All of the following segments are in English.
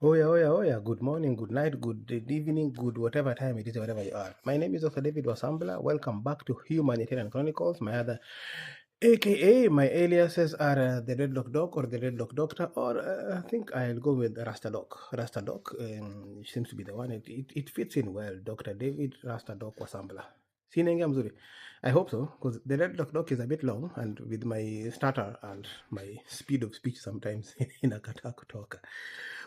Oh yeah. Good morning, good night, good evening, good whatever time it is, wherever you are. My name is Dr. David Wasambla. Welcome back to Humanitarian Chronicles. My other, aka my aliases are the Deadlock Dog or the Deadlock Doctor, or I think I'll go with Rasta Dog. Rasta Dog seems to be the one. It fits in well. Dr. David Rasta Dog Wasambla. Sinenge mzuri. I hope so, because the Deadlock Dog is a bit long, and with my stutter and my speed of speech sometimes inakataa kutoka.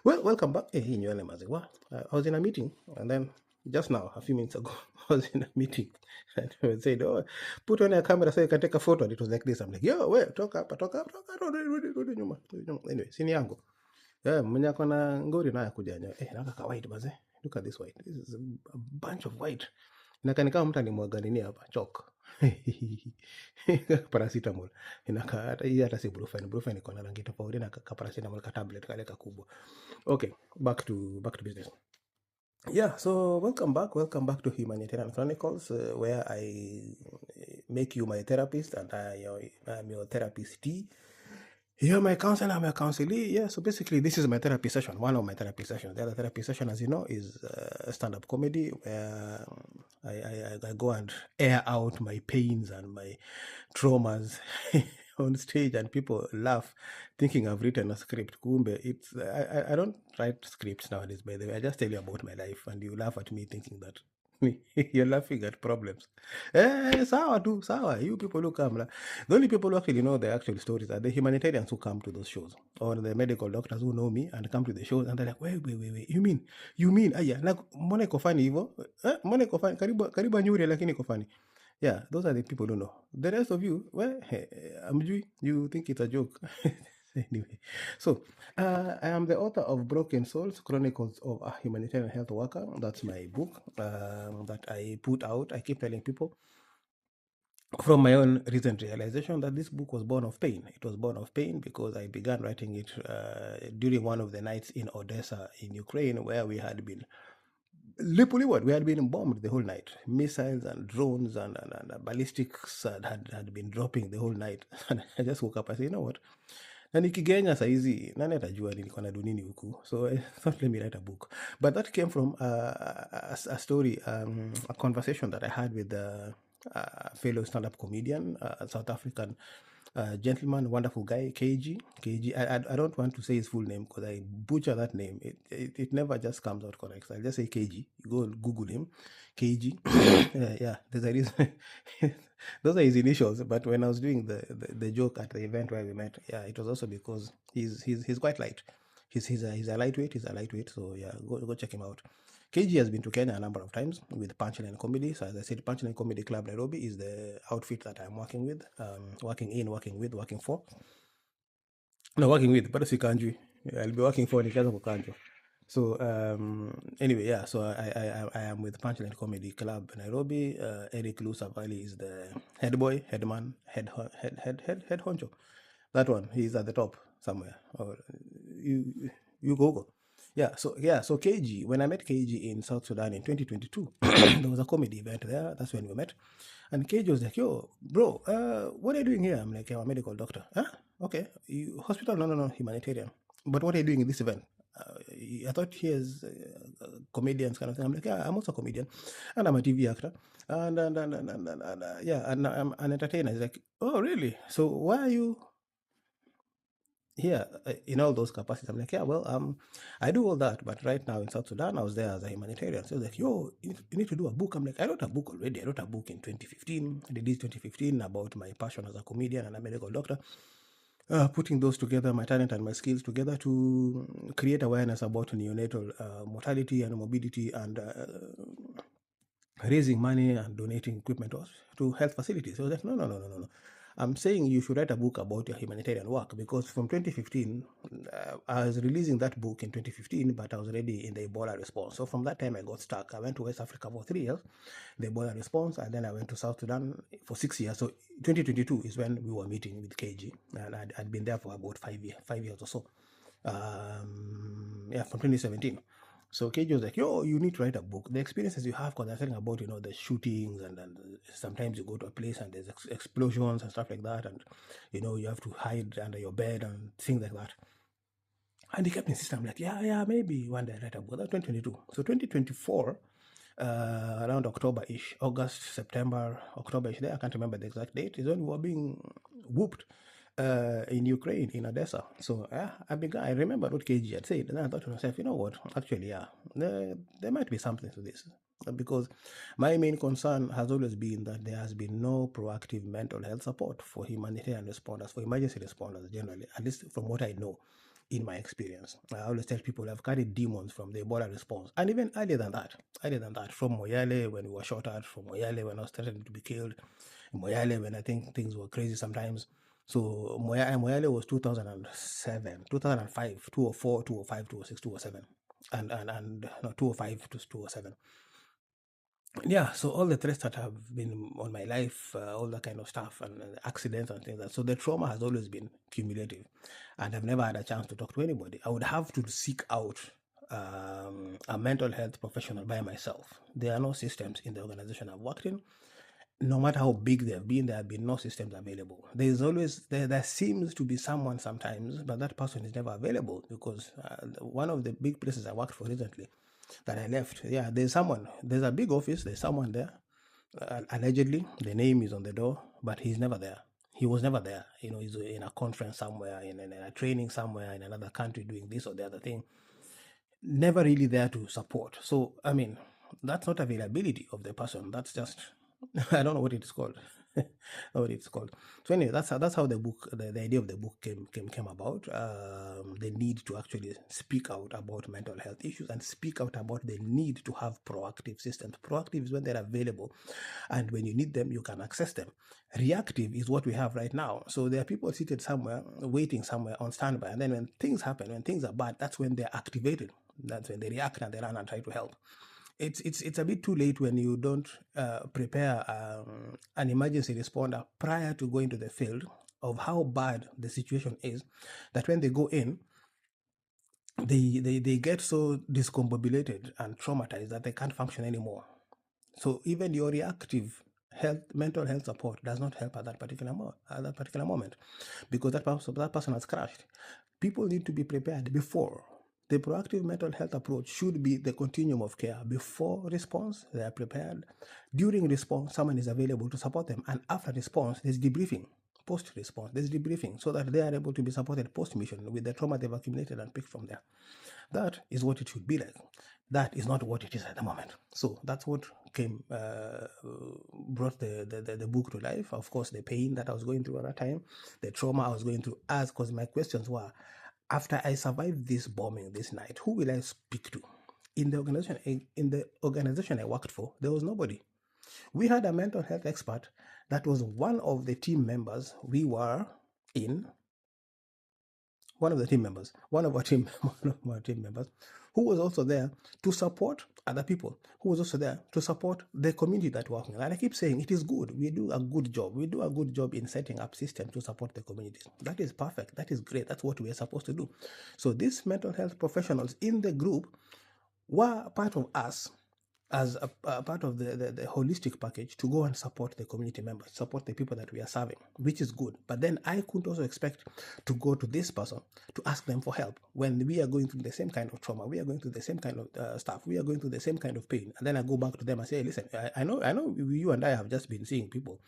Well, welcome back. Hey, Nywele Maziwa. I was in a meeting, and then just now, a few minutes ago, I was in a meeting, and they said, "Oh, put on a camera so you can take a photo." And it was like this. I'm like, "Yo, wait, talk up, talk up, talk up." Rudi nyuma, rudi nyuma. Anyway, sini yangu. Yeah, mwenye ako na ngori naye kuja nyo. Naka ka white baze. Look at this white. This is a bunch of white. Inaka kama mtu alimwaga nini hapa, chalk. Paracetamol. Inaka hata hii hata si Brufen. Brufen iko na rangi tofauti na ka paracetamol ka tablet kale kakubwa. Okay, back to business. Yeah, so welcome back to Humanitarian Chronicles, where I make you my therapist and I'm your therapist. You're my counselor, I'm your counselee. Yeah, so basically this is my therapy session, one of my therapy sessions. The other therapy session, as you know, is stand-up comedy, where I go and air out my pains and my traumas on stage, and people laugh thinking I've written a script. Kumbe, I don't write scripts nowadays, by the way. I just tell you about my life, and you laugh at me thinking that you're laughing at problems. Sawa tu, sawa. You people who come, the only people who actually know the actual stories are the humanitarians who come to those shows, or the medical doctors who know me and come to the shows, and they're like, wait. You mean, aya, like, mbona iko funny hivyo? Mbona iko funny? Karibu anyure, lakini iko funny. Yeah, those are the people who know. The rest of you, well, Amjui, you think it's a joke. Anyway, so I am the author of Broken Souls, Chronicles of a Humanitarian Health Worker. That's my book that I put out. I keep telling people from my own recent realization that this book was born of pain. It was born of pain because I began writing it during one of the nights in Odessa in Ukraine, where we had been we had been bombed the whole night. Missiles and drones and ballistics had been dropping the whole night. And I just woke up and said, you know what? Na nikigenya saizi nani atajua nilikuwa na dunini huku. So I thought, let me write a book. But that came from a story, a conversation that I had with a fellow stand-up comedian, South African gentleman, wonderful guy, KG. I don't want to say his full name because I butcher that name. It never just comes out correct. So I'll just say KG. You go Google him, KG. Yeah, there's a reason. Those are his initials. But when I was doing the joke at the event where we met, yeah, it was also because he's quite light. He's a lightweight. He's a lightweight. So yeah, go check him out. KG has been to Kenya a number of times with Punchline Comedy. So as I said, Punchline Comedy Club Nairobi is the outfit that I'm working with, working for. No, working with, but Kanji. I'll be working for Nikaza Kanjo. So anyway, yeah. So I am with Punchline Comedy Club Nairobi. Eric Lusavali is the head boy, headman, head honcho. That one, he's at the top somewhere. Or you go. Yeah, so KG, when I met KG in South Sudan in 2022, there was a comedy event there. That's when we met. And KG was like, yo, bro, what are you doing here? I'm like, I'm a medical doctor. Huh? Okay. Hospital? No, humanitarian. But what are you doing in this event? I thought here's comedians kind of thing. I'm like, yeah, I'm also a comedian. And I'm a TV actor. And I'm an entertainer. He's like, oh, really? So why are you here in all those capacities? I'm like, yeah, well, I do all that, but right now in South Sudan, I was there as a humanitarian. So like, yo, you need to do a book. I'm like, I wrote a book already. I wrote a book in 2015. I did this 2015 about my passion as a comedian and a medical doctor. Putting those together, my talent and my skills together to create awareness about neonatal mortality and morbidity, and raising money and donating equipment to health facilities. So I was like, no. I'm saying you should write a book about your humanitarian work, because from 2015, I was releasing that book in 2015, but I was already in the Ebola response. So from that time, I got stuck. I went to West Africa for 3 years, the Ebola response, and then I went to South Sudan for 6 years. So 2022 is when we were meeting with KG, and I'd been there for about 5 years or so. From 2017. So KJ was like, yo, you need to write a book. The experiences you have, because they're telling about, the shootings, and sometimes you go to a place and there's explosions and stuff like that, and, you have to hide under your bed and things like that. And he kept insisting. I'm like, yeah, maybe one day I write a book. That's 2022. So 2024, around October-ish, August, September, October-ish, there, I can't remember the exact date, is when we were being whooped in Ukraine, in Odessa. So I remember what KG had said, and I thought to myself, you know what, actually, there might be something to this. Because my main concern has always been that there has been no proactive mental health support for humanitarian responders, for emergency responders generally, at least from what I know in my experience. I always tell people I've carried demons from the Ebola response, and even earlier than that, from Moyale when we were shot at, from Moyale when I was threatened to be killed, Moyale when I think things were crazy sometimes. So Moyale was 2007, 2005, 204, 205, 206, 207, and no, 205 to 207. Yeah, so all the threats that have been on my life, all that kind of stuff, and accidents and things like that. So the trauma has always been cumulative, and I've never had a chance to talk to anybody. I would have to seek out a mental health professional by myself. There are no systems in the organization I've worked in. No matter how big they have been, there have been no systems available. There seems to be someone sometimes, but that person is never available because one of the big places I worked for recently that I left, there's a big office, there's someone there. Allegedly, the name is on the door, but he's never there. He was never there. He's in a conference somewhere, in a training somewhere, in another country doing this or the other thing. Never really there to support. So, I mean, that's not availability of the person. That's just, I don't know what it's called. What it's called. So anyway, that's how the book, the idea of the book came about. The need to actually speak out about mental health issues and speak out about the need to have proactive systems. Proactive is when they're available, and when you need them, you can access them. Reactive is what we have right now. So there are people seated somewhere, waiting somewhere on standby, and then when things happen, when things are bad, that's when they're activated. That's when they react and they run and try to help. It's a bit too late when you don't prepare an emergency responder prior to going to the field of how bad the situation is, that when they go in, they get so discombobulated and traumatized that they can't function anymore. So even your reactive mental health support does not help at that particular moment, because that person has crashed. People need to be prepared before. The proactive mental health approach should be the continuum of care. Before response, they are prepared. During response, someone is available to support them. And after response, there's debriefing. Post-response, there's debriefing, so that they are able to be supported post-mission with the trauma they've accumulated and picked from there. That is what it should be like. That is not what it is at the moment. So that's what brought the book to life. Of course, the pain that I was going through at that time, the trauma I was going through, because my questions were, after I survived this bombing this night, who will I speak to? In the organization I worked for, there was nobody. We had a mental health expert that was one of the team members we were in. One of our team members, who was also there to support other people, who was also there to support the community that we're working. And I keep saying, it is good. We do a good job. We do a good job in setting up systems to support the communities. That is perfect. That is great. That's what we are supposed to do. So these mental health professionals in the group were part of us, as a part of the holistic package, to go and support the community members, support the people that we are serving, which is good. But then I couldn't also expect to go to this person to ask them for help when we are going through the same kind of trauma, we are going through the same kind of stuff, we are going through the same kind of pain. And then I go back to them and say, hey, listen, I know you and I have just been seeing people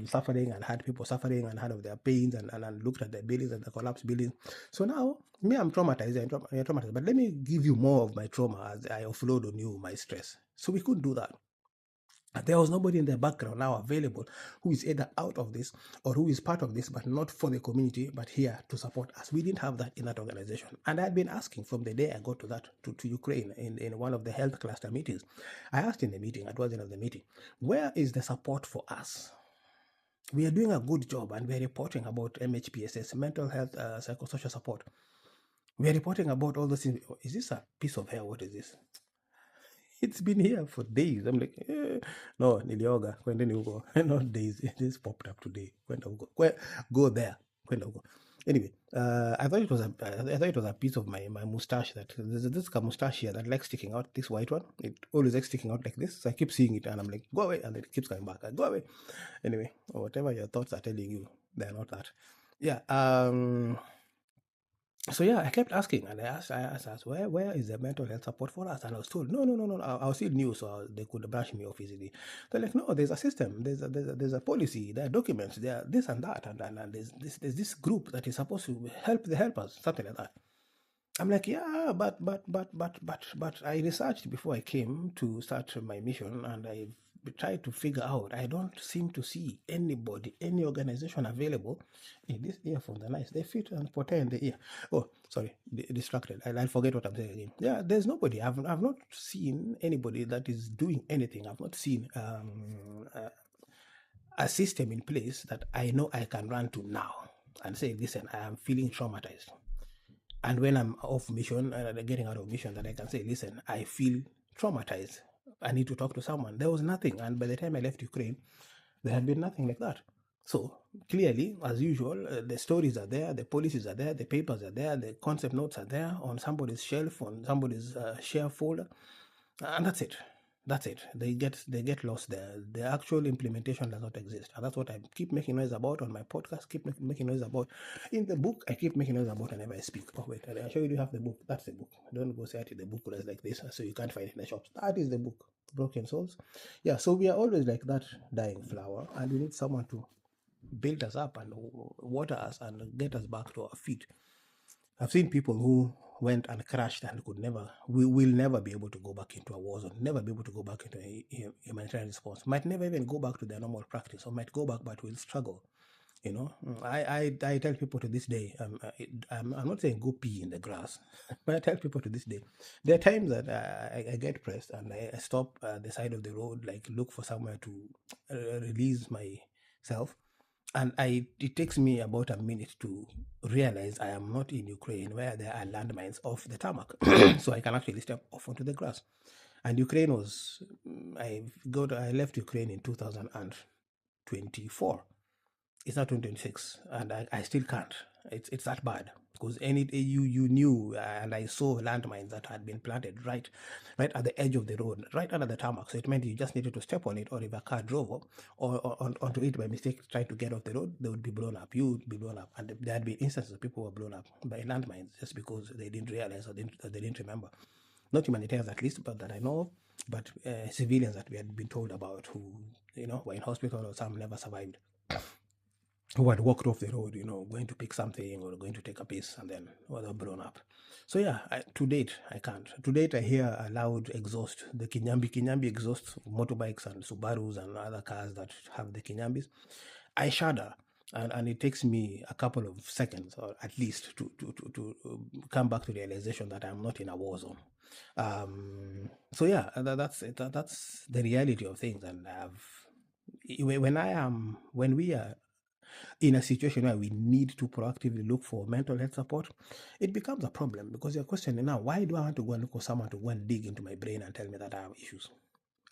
suffering, and had people suffering and heard of their pains, and looked at their buildings and the collapsed buildings. So now, me, I'm traumatized, you're traumatized, but let me give you more of my trauma as I offload on you my stress. So we couldn't do that. There was nobody in the background now available who is either out of this or who is part of this, but not for the community, but here to support us. We didn't have that in that organization. And I had been asking from the day I got to Ukraine in one of the health cluster meetings. I asked in the meeting, at the end of the meeting, where is the support for us? We are doing a good job, and we are reporting about MHPSS, mental health, psychosocial support. We are reporting about all those things. Is this a piece of hair? What is this? It's been here for days. I'm like, no, nilioga, kwendeni huko. Not days. It just popped up today. Kwenda huko. Go there. Kwenda huko. Anyway, I thought it was a piece of my mustache. That there's this mustache here that likes sticking out. This white one, it always likes sticking out like this. So I keep seeing it, and I'm like, go away, and then it keeps coming back. Go away. Anyway, whatever your thoughts are telling you, they're not that. Yeah. So yeah, I kept asking, and I asked, where is the mental health support for us? And I was told, no. I was still new, so they could brush me off easily. They're like, no, there's a system, there's a policy, there are documents, there are this and that, and there's this group that is supposed to help the helpers, something like that. I'm like, yeah, but I researched before I came to start my mission, and I tried to figure out. I don't seem to see anybody, any organization available. These earphones are nice. They fit and portend the ear. Oh, sorry, distracted. I'll forget what I'm saying again. Yeah, there's nobody. I've not seen anybody that is doing anything. I've not seen a system in place that I know I can run to now and say, listen, I am feeling traumatized. And when I'm off mission and getting out of mission, that I can say, listen, I feel traumatized. I need to talk to someone. There was nothing. And by the time I left Ukraine, there had been nothing like that. So clearly, as usual, the stories are there, the policies are there, the papers are there, the concept notes are there on somebody's shelf, on somebody's share folder, and that's it. That's it. They get lost there. The actual implementation does not exist, and that's what I keep making noise about on my podcast. Keep making noise about in the book. I keep making noise about whenever I speak. Oh wait, I'll show you. Do you have the book? That's the book. Don't go say it. The book was like this, so you can't find it in the shops. That is the book. Broken Souls. Yeah. So we are always like that dying flower, and we need someone to build us up and water us and get us back to our feet. I've seen people who went and crashed and we will never be able to go back into a war zone, never be able to go back into a humanitarian response, might never even go back to their normal practice, or might go back but will struggle. You know, I tell people to this day, I'm not saying go pee in the grass, but I tell people to this day, there are times that I get pressed and I stop at the side of the road, like look for somewhere to release myself. And it takes me about a minute to realize I am not in Ukraine where there are landmines off the tarmac. So I can actually step off onto the grass. And Ukraine was, I left Ukraine in 2024. It's not 2026, and I still can't. It's that bad, because you knew, and I saw landmines that had been planted right at the edge of the road, right under the tarmac. So it meant you just needed to step on it, or if a car drove up or onto it by mistake, trying to get off the road, they would be blown up. You would be blown up, and there had been instances of people who were blown up by landmines just because they didn't realize, or they didn't remember. Not humanitarians, at least, but that I know of, but civilians that we had been told about, who were in hospital, or some never survived, who had walked off the road, going to pick something or going to take a piss, and then were blown up. So yeah, to date, I can't. To date, I hear a loud exhaust, the Kinyambi exhaust, motorbikes and Subarus and other cars that have the Kinyambis. I shudder, and it takes me a couple of seconds, or at least, to come back to the realization that I'm not in a war zone. So yeah, that's the reality of things. And when we are in a situation where we need to proactively look for mental health support, it becomes a problem, because you're questioning now, why do I want to go and look for someone to go and dig into my brain and tell me that I have issues?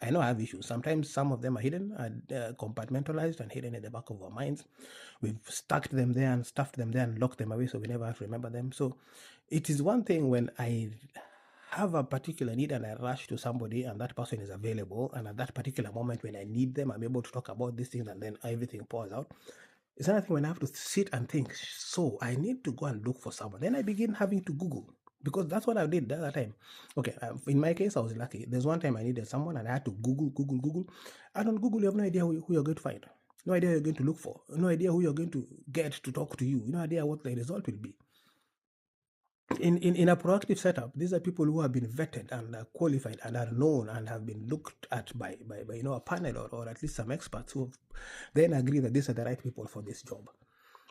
I know I have issues. Sometimes some of them are hidden and compartmentalized and hidden in the back of our minds. We've stuck them there and stuffed them there and locked them away, so we never have to remember them. So it is one thing when I have a particular need and I rush to somebody and that person is available, and at that particular moment when I need them, I'm able to talk about these things, and then everything pours out. It's another thing when I have to sit and think, so I need to go and look for someone. Then I begin having to Google, because that's what I did the other time. Okay, in my case, I was lucky. There's one time I needed someone and I had to Google. And on Google, you have no idea who you're going to find. No idea you're going to look for. No idea who you're going to get to talk to you. No idea what the result will be. In a proactive setup, these are people who have been vetted and are qualified and are known and have been looked at by a panel, or at least some experts who then agree that these are the right people for this job.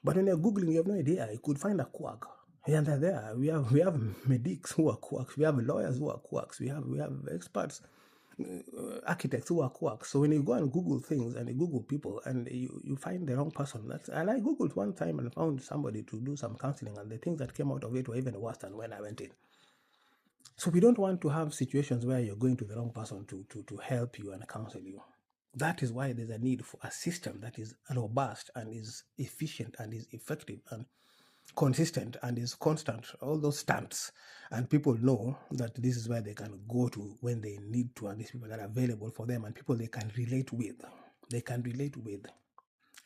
But when you're Googling, you have no idea. You could find a quack. And they're there. We have medics who are quacks. We have lawyers who are quacks. We have experts, architects who are quacks. So when you go and Google things and you Google people and you find the wrong person, and I Googled one time and found somebody to do some counseling, and the things that came out of it were even worse than when I went in. So we don't want to have situations where you're going to the wrong person to help you and counsel you. That is why there's a need for a system that is robust and is efficient and is effective and consistent and is constant, all those stamps, and people know that this is where they can go to when they need to, and these people that are available for them, and people they can relate with.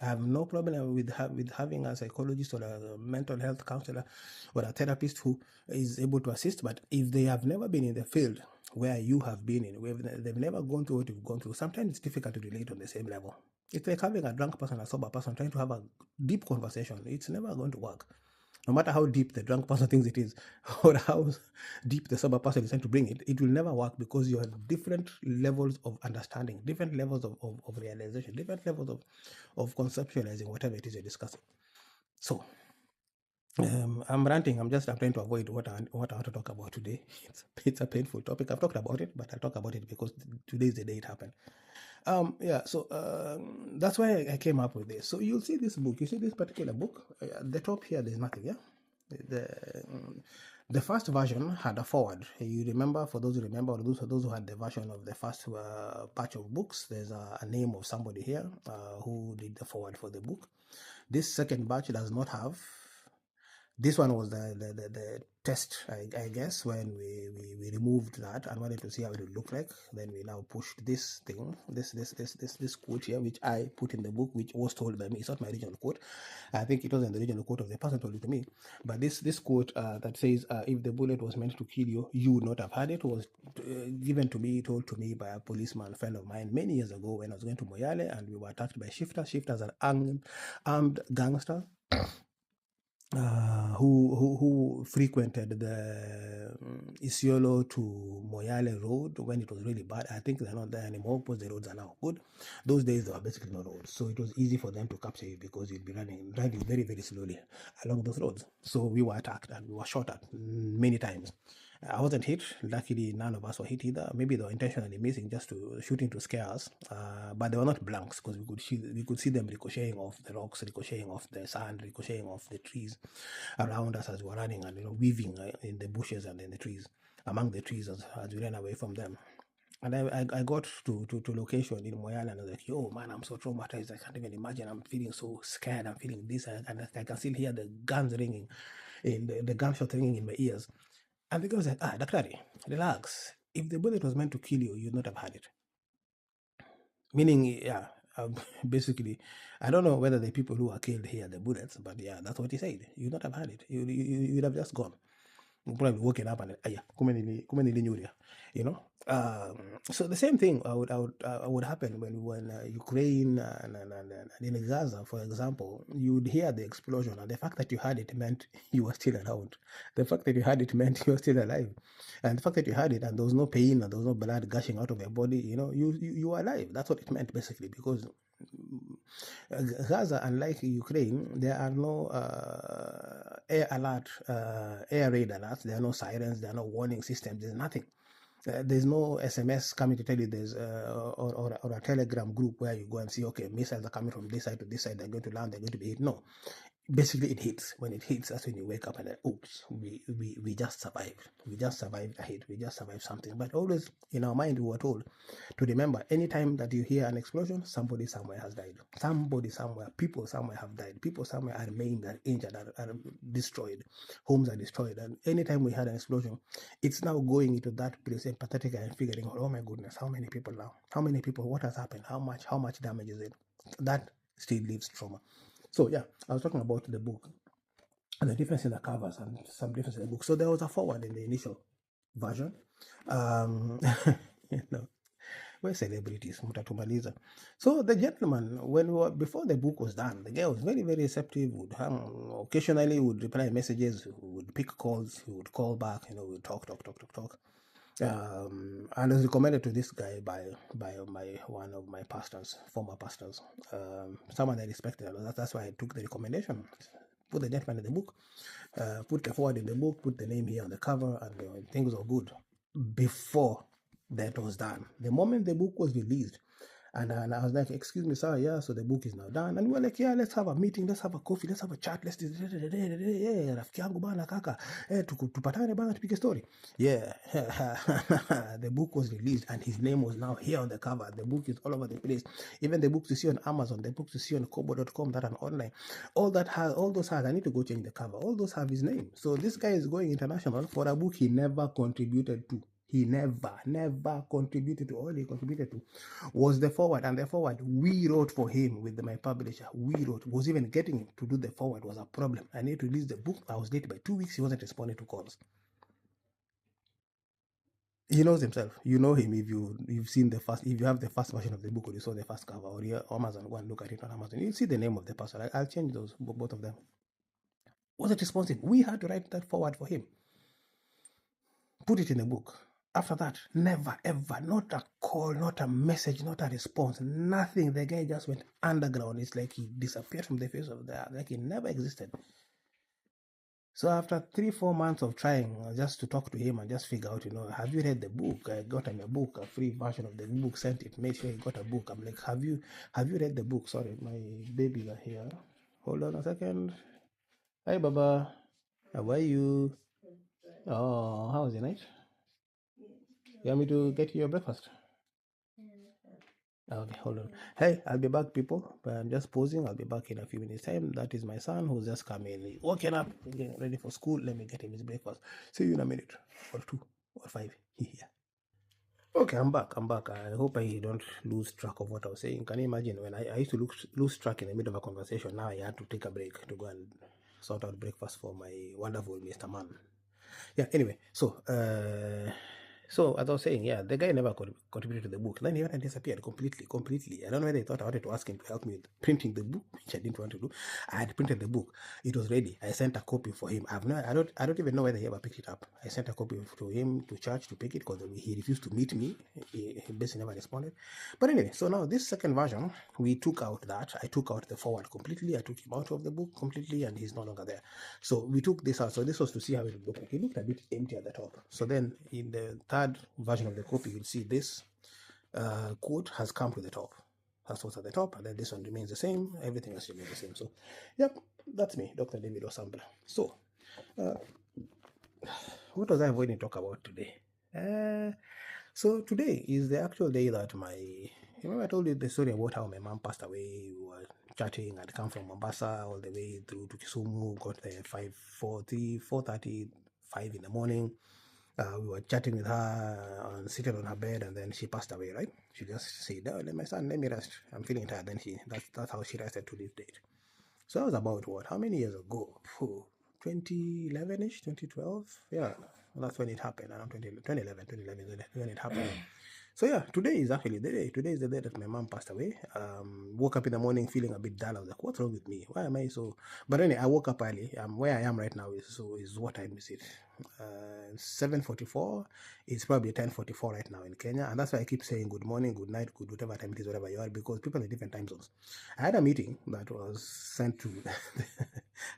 I have no problem with having a psychologist or a mental health counselor or a therapist who is able to assist. But if they have never been in the field where you have been in, where they've never gone through what you've gone through, sometimes it's difficult to relate on the same level. It's like having a drunk person, a sober person, trying to have a deep conversation. It's never going to work. No matter how deep the drunk person thinks it is, or how deep the sober person is trying to bring it, it will never work because you have different levels of understanding, different levels of realization, different levels of conceptualizing whatever it is you're discussing. So, I'm ranting. I'm trying to avoid what I want to talk about today. It's a painful topic. I've talked about it, but I'll talk about it because today is the day it happened. So that's why I came up with this. So you'll see this book. You see this particular book. At the top here, there's nothing. Yeah, the first version had a forward. You remember, for those who remember, or those who had the version of the first batch of books, there's a name of somebody here who did the forward for the book. This second batch does not have. This one was the test, I guess, when we removed that and wanted to see how it would look like. Then we now pushed this thing, this quote here, which I put in the book, which was told by me. It's not my original quote. I think it wasn't the original quote of the person told it to me. But this quote that says, if the bullet was meant to kill you, you would not have had it, was given to me, told to me by a policeman friend of mine many years ago when I was going to Moyale and we were attacked by shifters. Shifters are armed gangsters. Who frequented the Isiolo to Moyale road when it was really bad. I think they're not there anymore because the roads are now good. Those days they were basically no roads, so it was easy for them to capture you because you'd be driving very, very slowly along those roads. So we were attacked and we were shot at many times. I wasn't hit. Luckily, none of us were hit either. Maybe they were intentionally missing, just shooting to scare us. But they were not blanks because we could see them ricocheting off the rocks, ricocheting off the sand, ricocheting off the trees around us as we were running and weaving in the bushes and in the trees, among the trees as we ran away from them. And I got to location in Moyale and I was like, yo, man, I'm so traumatized. I can't even imagine. I'm feeling so scared. I'm feeling this. And I can still hear the guns ringing, the gunshot ringing in my ears. And the guy was like, Daktari, relax. If the bullet was meant to kill you, you'd not have had it. Meaning, yeah, basically, I don't know whether the people who are killed here the bullets, but yeah, that's what he said. You'd not have had it. You'd have just gone. You'd probably woken up and you know. So the same thing would happen when Ukraine and in Gaza, for example, you would hear the explosion, and the fact that you heard it meant you were still around. The fact that you heard it meant you were still alive, and the fact that you heard it and there was no pain and there was no blood gushing out of your body, you were alive. That's what it meant basically, because Gaza, unlike Ukraine, there are no air raid alerts. There are no sirens. There are no warning systems. There's nothing. There's no SMS coming to tell you there's or a Telegram group where you go and see, okay, missiles are coming from this side to this side. They're going to land. They're going to be hit. No. Basically, it hits. When it hits, that's when you wake up and then, oops, we just survived. We just survived a hit. We just survived something. But always in our mind, we were told to remember, anytime that you hear an explosion, somebody somewhere has died. Somebody somewhere, people somewhere have died. People somewhere are maimed, are injured, are destroyed. Homes are destroyed. And anytime we had an explosion, it's now going into that place empathetic and figuring out, oh my goodness, how many people now? How many people? What has happened? How much damage is it? That still leaves trauma. So yeah, I was talking about the book and the difference in the covers and some difference in the book. So there was a forward in the initial version. We're celebrities, mutatumaliza. So the gentleman, before the book was done, the guy was very, very receptive. Would occasionally would reply messages, would pick calls, he would call back. We'd talk. And I was recommended to this guy by one of my pastors, former pastors, someone I respected. That's why I took the recommendation. Put the gentleman in the book, put the forward in the book, put the name here on the cover, and things were good before that was done. The moment the book was released, and I was like, excuse me, sir, yeah, so the book is now done. And we were like, yeah, let's have a meeting, let's have a coffee, let's have a chat, let's rafiki yangu bana kaka, tupatane bana tupige story. Yeah. The book was released and his name was now here on the cover. The book is all over the place. Even the books you see on Amazon, the books you see on kobo.com that are online, all those has, I need to go change the cover. All those have his name. So this guy is going international for a book he never contributed to. He never contributed to. All he contributed to was the forward, and the forward we wrote for him with my publisher. We wrote. Was even getting him to do the forward was a problem. I need to release the book. I was late by 2 weeks. He wasn't responding to calls. He knows himself. You know him if you've seen the first, if you have the first version of the book, or you saw the first cover, or you Amazon, go and look at it on Amazon. You'll see the name of the person. I'll change those, both of them. Wasn't responsive. We had to write that forward for him. Put it in a book. After that, never, ever, not a call, not a message, not a response, nothing. The guy just went underground. It's like he disappeared from the face of the earth, like he never existed. So after 3-4 months of trying just to talk to him and just figure out, have you read the book? I got him a book, a free version of the book, sent it, made sure he got a book. I'm like, have you read the book? Sorry, my babies are here. Hold on a second. Hi, Baba. How are you? Oh, how was your night? You want me to get you your breakfast? Okay, hold on. Hey, I'll be back, people. But I'm just pausing. I'll be back in a few minutes' time. That is my son who's just come in. He's woken up, getting ready for school. Let me get him his breakfast. See you in a minute, or 2, or 5. Yeah. Okay, I'm back. I hope I don't lose track of what I was saying. Can you imagine when I used to lose track in the middle of a conversation? Now I had to take a break to go and sort out breakfast for my wonderful Mr. Man. Yeah, anyway, so as I was saying, yeah, the guy never contributed to the book. Then he went and disappeared completely. I don't know whether they thought I wanted to ask him to help me with printing the book, which I didn't want to do. I had printed the book. It was ready. I sent a copy for him. I don't even know whether he ever picked it up. I sent a copy to him to church to pick it because he refused to meet me. He basically never responded. But anyway, so now this second version, we took out that. I took out the forward completely. I took him out of the book completely, and he's no longer there. So we took this out. So this was to see how it would look like. It looked a bit empty at the top. So then in the third version of the copy, you'll see this quote has come to the top. That's what's at the top, and then this one remains the same. Everything else remains the same. So, yep, that's me, Dr. David Osambla. So, what was I avoiding to talk about today? So today is the actual day that remember I told you the story about how my mom passed away. We were chatting. I'd come from Mombasa all the way through to Kisumu, got there 4:35 in the morning. We were chatting with her and sitting on her bed, and then she passed away, right? She just said, "Oh, my son, let me rest. I'm feeling tired." Then that's how she rested to this date. So that was about what? How many years ago? 2011-ish, 2012? Yeah, well, that's when it happened, around 2011 when it happened. So yeah, today is actually the day. Today is the day that my mom passed away. Woke up in the morning feeling a bit dull. I was like, what's wrong with me? Why am I so... But anyway, I woke up early. Where I am right now is what time is it? 7:44. It's probably 10:44 right now in Kenya. And that's why I keep saying good morning, good night, good whatever time it is, wherever you are, because people are in different time zones. I had a meeting that was sent to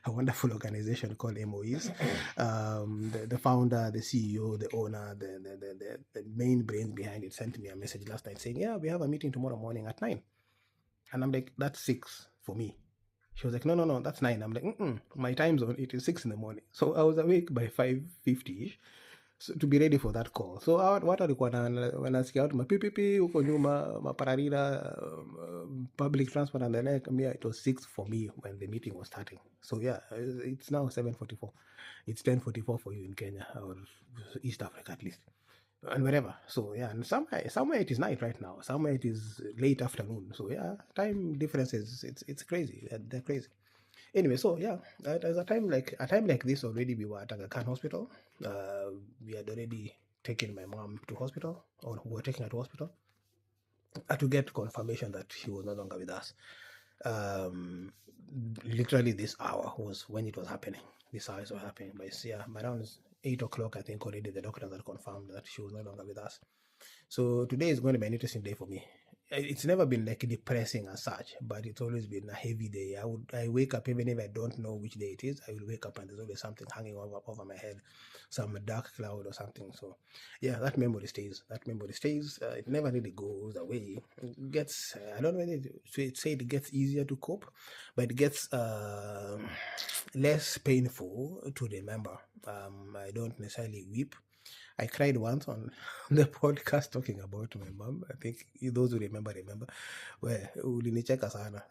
a wonderful organization called MOEs. The founder, the CEO, the owner, the main brains behind it sent me a message last night saying, yeah, we have a meeting tomorrow morning at 9. And I'm like, that's 6 for me. She was like, no, that's 9. I'm like, my time zone, it is 6 in the morning. So I was awake by 5:50-ish. So to be ready for that call. So what alikuwa wanasikia watu mapipipi huko nyuma, mapararira, public transport and the like. It was 6 for me when the meeting was starting. So yeah, it's now 7:44. It's 10:44 for you in Kenya or East Africa at least. And wherever. So yeah, and somewhere it is night right now. Somewhere it is late afternoon. So yeah, time differences, it's crazy. They're crazy. Anyway, so yeah, at a time like this already, we were at Aga Khan Hospital. We had already taken my mom to hospital, or we were taking her to hospital, to get confirmation that she was no longer with us. Literally this hour was when it was happening. This hour was happening. But yeah, around 8 o'clock, I think already the doctors had confirmed that she was no longer with us. So today is going to be an interesting day for me. It's never been like depressing as such, but it's always been a heavy day. I wake up, even if I don't know which day it is, I will wake up and there's always something hanging over my head, some dark cloud or something. So yeah, that memory stays. It never really goes away. It gets, I don't know whether it gets easier to cope, but it gets less painful to remember. I don't necessarily weep. I cried once on the podcast talking about my mom. I think those who remember, where ulinicheka sana.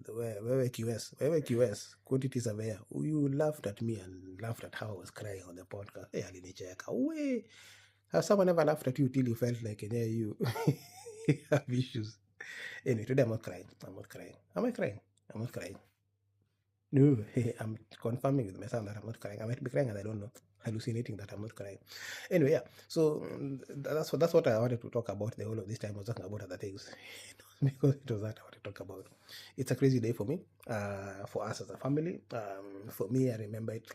Wewe QS, quantity surveyor. You laughed at me and laughed at how I was crying on the podcast. Alinicheka. Has someone ever laughed at you till you felt like you have issues? Anyway, today I'm not crying. I'm not crying. Am I crying? I'm not crying. No, I'm confirming with myself that I'm not crying. I might be crying and I don't know. Hallucinating that I'm not crying. Anyway, yeah. So that's what I wanted to talk about the whole of this time. I was talking about other things because it was that I wanted to talk about. It's a crazy day for me, for us as a family. For me, I remember it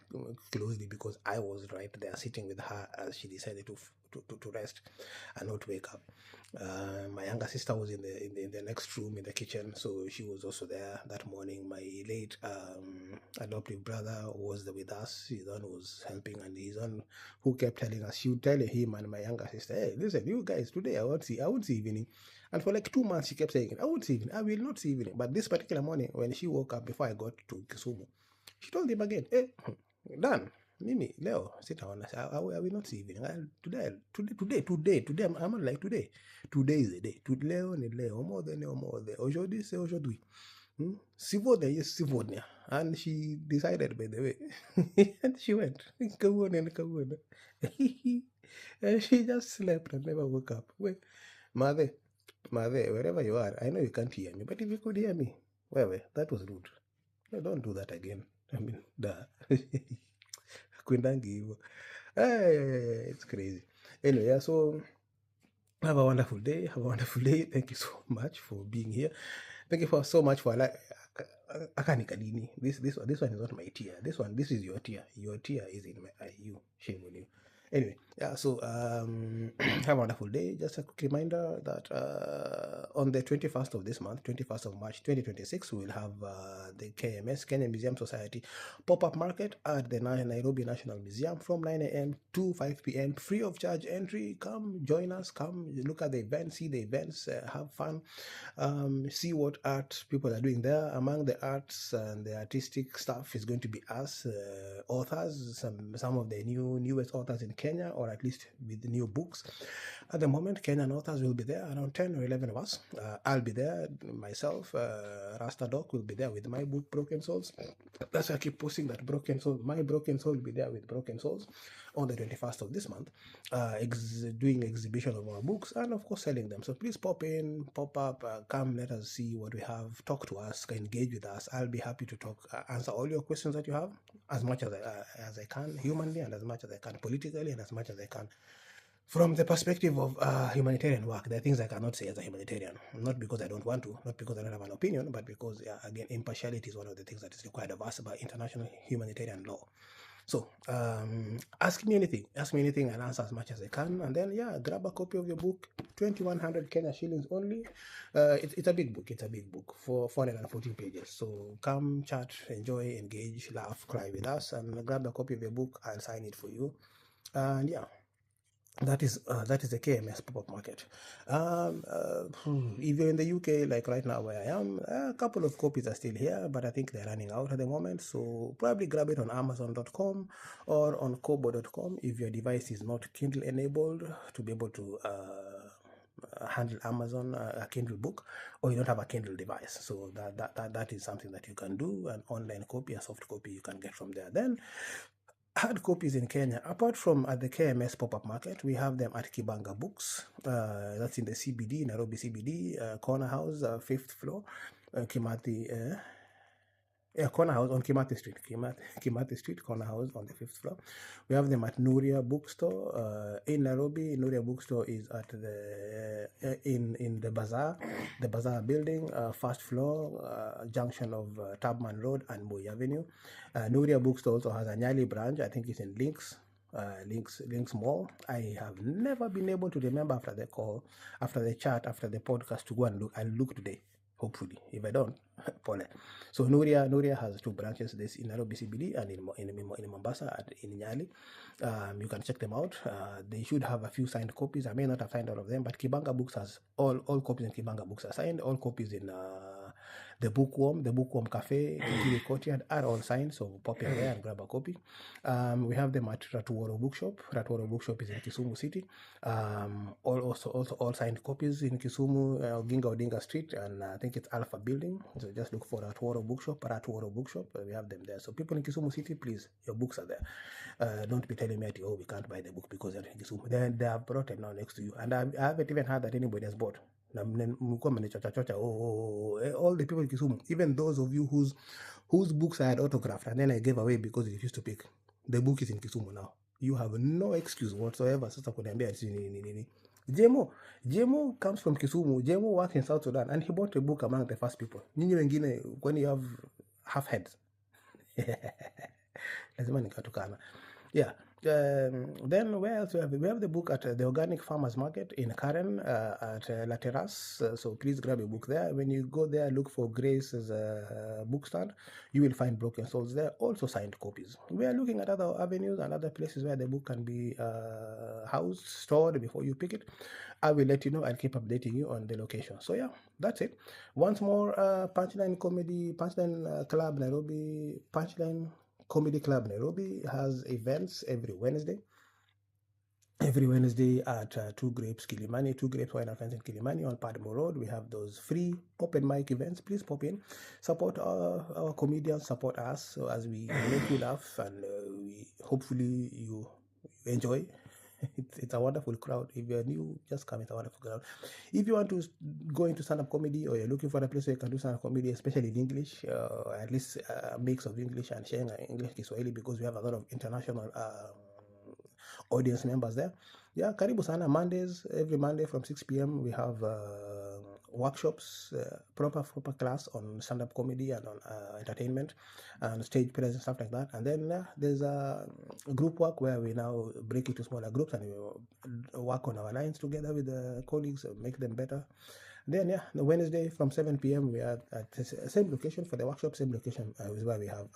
closely because I was right there sitting with her as she decided to rest and not wake up. My younger sister was in the next room in the kitchen, so she was also there that morning. My late adoptive brother was there with us. His son was helping, and his son who kept telling us, she would tell him and my younger sister, "Hey, listen, you guys, today I won't see evening." And for like 2 months, she kept saying, "I won't see evening. I will not see evening." But this particular morning, when she woke up before I got to Kisumu, she told him again, "Hey, Dan, Mimi, Leo, sit down. I will not see evening. Today, I'm not like today. Today is the day. Leo ni Leo, more than Ojo this, Ojo do. Sivonia, yes, Sivonia." And she decided, by the way. And she went, Kawon and Kawon. And she just slept and never woke up. Wait, mother, wherever you are, I know you can't hear me, but if you could hear me, well, that was rude. No, don't do that again. I mean, duh. Kwendangi hivyo. It's crazy. Anyway, yeah, so have a wonderful day. Have a wonderful day. Thank you so much for being here. Thank you for so much for akanikadini. This one is not my tear. This is your tear. Your tear is in my eye. You, shame on you. Anyway, yeah, so have a wonderful day. Just a quick reminder that on the 21st of this month, 21st of March 2026, we will have the KMS, Kenya Museum Society, pop-up market at the Nairobi National Museum from 9 a.m. to 5 p.m. Free of charge entry. Come join us. Come look at the event, see the events, have fun, see what art people are doing there. Among the arts and the artistic stuff is going to be us, authors, some of the newest authors in Kenya, or at least with the new books. At the moment, Kenyan authors will be there, around 10 or 11 of us. I'll be there, myself, Rasta Doc will be there with my book, Broken Souls. That's why I keep posting that Broken Soul. My Broken Soul will be there with Broken Souls on the 21st of this month, doing exhibition of our books and of course selling them. So please pop in, pop up, come, let us see what we have, talk to us, engage with us. I'll be happy to talk, answer all your questions that you have as much as I can, humanly, and as much as I can politically, and as much as I can from the perspective of humanitarian work. There are things I cannot say as a humanitarian, not because I don't want to, not because I don't have an opinion, but because, again, impartiality is one of the things that is required of us by international humanitarian law. So ask me anything, and answer as much as I can. And then, grab a copy of your book, 2,100 Kenya shillings only. It's a big book, for 414 pages. So come, chat, enjoy, engage, laugh, cry with us, and grab a copy of your book. I'll sign it for you. And that is the KMS pop-up market. If you're in the UK, like right now where I am, a couple of copies are still here, but I think they're running out at the moment. So probably grab it on Amazon.com or on Kobo.com if your device is not Kindle enabled to be able to handle Amazon, a Kindle book, or you don't have a Kindle device. So that is something that you can do. An online copy, a soft copy you can get from there. Then hard copies in Kenya, apart from at the KMS pop-up market, we have them at Kibanga Books. That's in the CBD, Nairobi CBD, Corner House, 5th floor, Kimathi. Corner House on Kimathi Street. Kimathi Street, Corner House on the 5th floor. We have them at Nuria Bookstore in Nairobi. Nuria Bookstore is at the in the Bazaar building, first floor, junction of Tubman Road and Moi Avenue. Nuria Bookstore also has a Nyali branch. I think it's in Links Mall. I have never been able to remember after the call, after the chat, after the podcast to go and look. I'll look today. Hopefully, if I don't, Pole. So Nuria has 2 branches. This in Nairobi CBD and in Mombasa and in Nyali. You can check them out. They should have a few signed copies. I may not have signed all of them, but Kibanga Books has all copies in Kibanga Books are signed. All copies in The Bookworm Cafe, Kikiri Courtyard are all signed, so pop in there and grab a copy. We have them at Ratuoro Bookshop. Ratuoro Bookshop is in Kisumu City. Also all signed copies in Kisumu, Ginga Odinga Street, and I think it's Alpha Building. So just look for Ratuoro Bookshop. We have them there. So people in Kisumu City, please, your books are there. Don't be telling me that, oh, we can't buy the book because they're in Kisumu. They have brought them now next to you, and I haven't even heard that anybody has bought. All the people in Kisumu, even those of you whose books I had autographed and then I gave away because you refused to pick, the book is in Kisumu now. You have no excuse whatsoever. Jemo comes from Kisumu. Jemo works in South Sudan and he bought a book among the first people. Nyinyi wengine, when you have half heads. Lazima nikatukana. Yeah. Then where else we have the book at the Organic Farmers Market in Karen at La Terrace. So please grab a book there. When you go there, look for Grace's bookstand. You will find Broken Souls there, also signed copies. We are looking at other avenues and other places where the book can be housed, stored before you pick it. I will let you know. I'll keep updating you on the location. So yeah, that's it. Once more, Punchline Club Nairobi, Punchline Comedy Club Nairobi has events every Wednesday. Every Wednesday at Two Grapes Kilimani, Two Grapes Wine and Friends in Kilimani on Padmo Road. We have those free open mic events. Please pop in, support our comedians, support us, so as we make you laugh and hopefully you enjoy. It's a wonderful crowd. If you're new, just come. It's a wonderful crowd. If you want to go into stand-up comedy, or you're looking for a place where you can do stand-up comedy, especially in English, at least a mix of English and sharing English Kiswahili, because we have a lot of international audience members there. Yeah, karibu sana. Every Monday from 6 p.m. we have workshops, proper class on stand-up comedy and on entertainment and stage presence, stuff like that. And then there's a group work where we now break it to smaller groups and we work on our lines together with the colleagues, make them better. Then the Wednesday from 7 p.m. we are at the same location for the workshop. Same location is where we have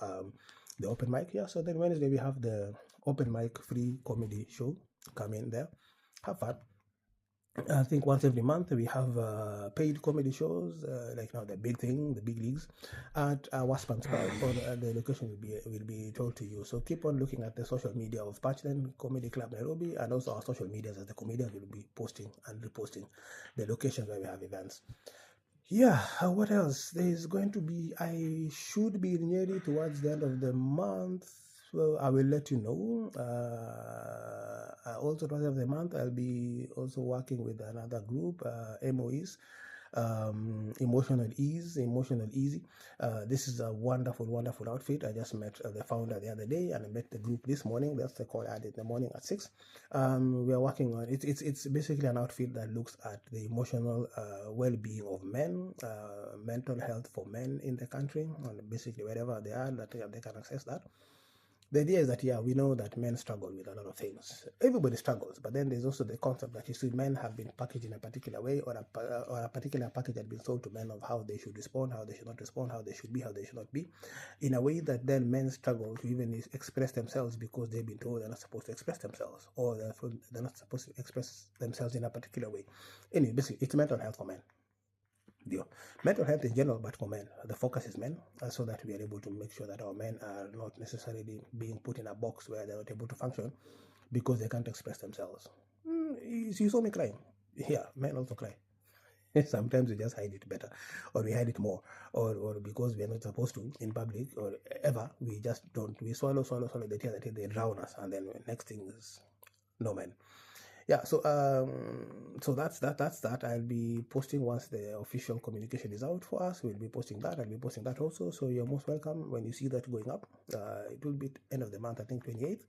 the open mic. Yeah, so then Wednesday we have the open mic free comedy show. Come in there, have fun. I think once every month we have paid comedy shows, like now the big leagues at Wasp and Sprout, or the location will be told to you. So keep on looking at the social media of Punchline Comedy Club Nairobi, and also our social medias, as the comedians will be posting and reposting the locations where we have events. Yeah, what else? There's going to be, I should be nearly towards the end of the month. So I will let you know. Also, towards the end of the month, I'll be also working with another group, MOEs, Emotional Easy. This is a wonderful outfit. I just met the founder the other day, and I met the group this morning. That's the call I had in the morning at 6. We are working on it. It's basically an outfit that looks at the emotional well-being of men, mental health for men in the country, and basically wherever they are, that they can access that. The idea is that, we know that men struggle with a lot of things. Everybody struggles, but then there's also the concept that, men have been packaged in a particular way, or a particular package has been sold to men of how they should respond, how they should not respond, how they should be, how they should not be, in a way that then men struggle to even express themselves because they've been told they're not supposed to express themselves, or they're not supposed to express themselves in a particular way. Anyway, basically, it's mental health for men. Mental health in general, but for men, the focus is men, so that we are able to make sure that our men are not necessarily being put in a box where they're not able to function because they can't express themselves. You saw me crying. Yeah, men also cry. Sometimes we just hide it better, or we hide it more, or because we are not supposed to in public, or ever, we just don't. We swallow the tears until they drown us, and then next thing is no men. Yeah, so that's that. I'll be posting once the official communication is out for us. We'll be posting that. I'll be posting that also. So you're most welcome when you see that going up. It will be end of the month, I think 28th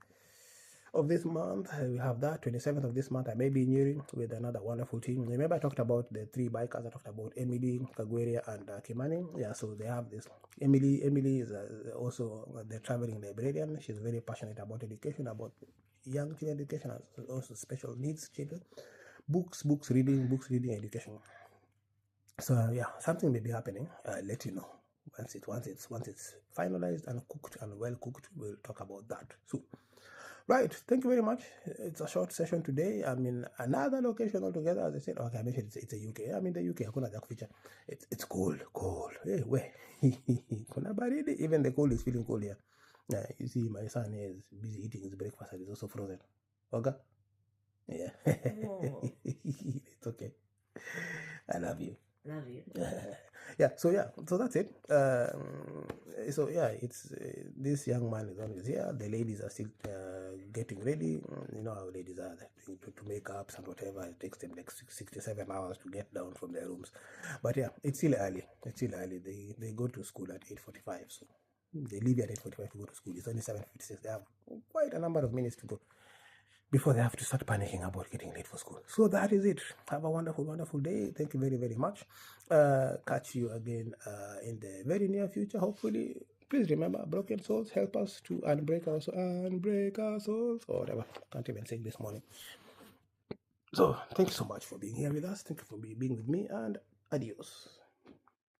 of this month. We have that 27th of this month. I may be nearing with another wonderful team. Remember I talked about the 3 bikers. I talked about Emily, Kagweria, and Kimani. Yeah, so they have this. Emily is also the traveling librarian. She's very passionate about education, about young children education, and also special needs children. Books reading education. So something may be happening. I'll let you know once it's finalized and cooked and well cooked. We'll talk about that soon. Right. Thank you very much. It's a short session today. I'm in another location altogether. As I said, okay, I mentioned it's a UK. I'm in the UK. Hakuna jack feature. It's cold. Hey, where? Kuna baridi. Even the cold is feeling cold here. You see, my son is busy eating his breakfast and it's also frozen. Okay? Yeah. It's okay. I love you. Love you. So that's it. It's this young man is always here. The ladies are still getting ready. You know how ladies are, to make ups and whatever. It takes them like 67 hours to get down from their rooms. But yeah, it's still early. They go to school at 8:45. So they leave at 8:45 to go to school. It's only 7:56. They have quite a number of minutes to go before they have to start panicking about getting late for school. So that is it. Have a wonderful, wonderful day. Thank you very, very much. Catch you again in the very near future, hopefully. Please remember, broken souls help us to unbreak our souls, or whatever. Can't even sing this morning. So thank you so much for being here with us. Thank you for being with me, and adios.